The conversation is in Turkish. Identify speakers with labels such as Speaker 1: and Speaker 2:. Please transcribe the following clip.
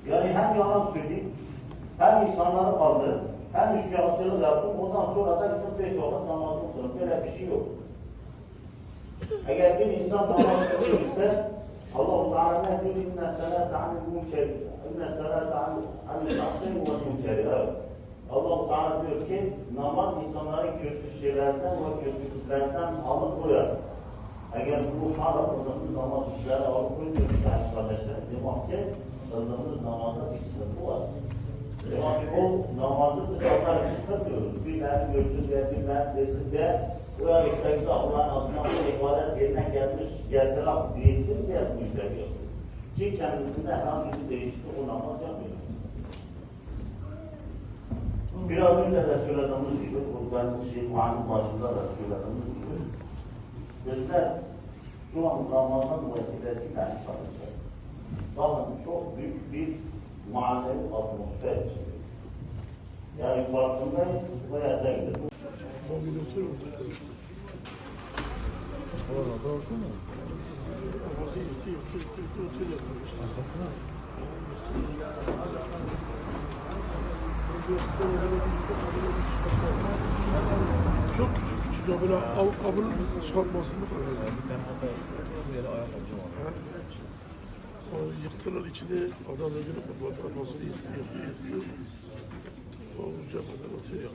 Speaker 1: Yani hem yalan söyleyeyim, hem insanları kaldırıp, hem üçkağıtçılık yaptım, ondan sonra da gidip 5 vakit namaz kıldım. Böyle bir şey yok. Eğer bir insan namaz kılıyorsa, Allah-u Teala ne diyor? İnne salate anil münkeri. İnne salate anil tahsin ve münkeri. Evet. Allah-u Teala diyor ki, namaz insanları kötü şeylerden ve kötülüklerden alıkoyar. Eğer bu hala kıldığımız namaz işleri alıkoyuyoruz, yani kardeşler, demek ki kıldığımız namazda bir sıkıntı var. Demek ki o namazı dışarıdan çıkartıyoruz. Birileri görsün de, birileri desin de, veya işte Allah'ın adına bu ibadet yerine gelmiş, gertiraf değilsin diye bu işleri yapıyor. Ki kendisinde herhangi bir değişiklik o namaz yapmıyor. Biraz önce de söylediğimiz gibi, bu şeyin başında da söylediğimiz gibi, bizler şu an Ramazan vesilesiyle çalışacak. Bakın çok büyük bir manevi atmosfer içinde. Yani farkındayız veya değiliz.
Speaker 2: Çok küçük ya böyle abın çıkartmasını kadar. O yıktılar içine adam öldürüp bu nasıl yıkıyor. O cepheden atıyor.